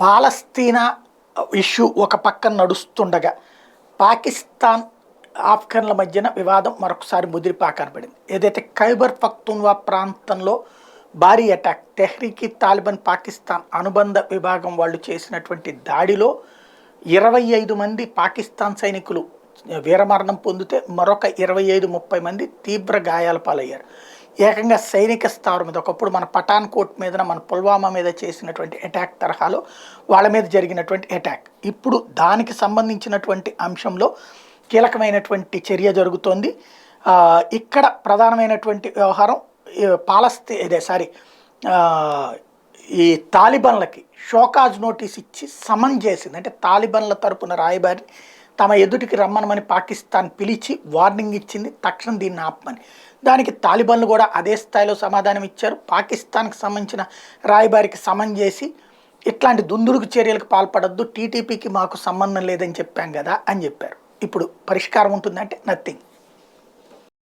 పాలస్తీనా issue ఒక పక్కన నడుస్తుండగా పాకిస్తాన్ ఆఫ్ఘన్ల మధ్యన వివాదం మరొకసారి ముదిరిపాకాన పడింది. ఏదైతే ఖైబర్ పఖ్తూన్వా ప్రాంతంలో భారీ అటాక్ తెహ్రీకి తాలిబాన్ పాకిస్తాన్ అనుబంధ విభాగం వాళ్ళు చేసినటువంటి దాడిలో 25 మంది పాకిస్తాన్ సైనికులు వీరమరణం పొందితే మరొక 25-30 మంది తీవ్ర గాయాల పాలయ్యారు. ఏకంగా సైనిక స్థావరం మీద ఒకప్పుడు మన పఠాన్ కోట్ మీద మన పుల్వామా మీద చేసినటువంటి అటాక్ తరహాలో వాళ్ళ మీద జరిగినటువంటి అటాక్. ఇప్పుడు దానికి సంబంధించినటువంటి అంశంలో కీలకమైనటువంటి చర్య జరుగుతోంది. ఇక్కడ ప్రధానమైనటువంటి వ్యవహారం ఈ తాలిబాన్లకి షోకాజ్ నోటీస్ ఇచ్చి సమన్ చేసింది. అంటే తాలిబాన్ల తరపున రాయబారి తమ ఎదుటికి రమ్మనమని పాకిస్తాన్ పిలిచి వార్నింగ్ ఇచ్చింది, తక్షణం దీన్ని ఆపమని. దానికి తాలిబాన్లు కూడా అదే స్థాయిలో సమాధానం ఇచ్చారు. పాకిస్తాన్కి సంబంధించిన రాయబారికి సమన్ చేసి ఇట్లాంటి దుందుడుకు చర్యలకు పాల్పడద్దు, టీటీపీకి మాకు సంబంధం లేదని చెప్పాం కదా అని చెప్పారు. ఇప్పుడు పరిష్కారం ఉంటుందంటే నథింగ్.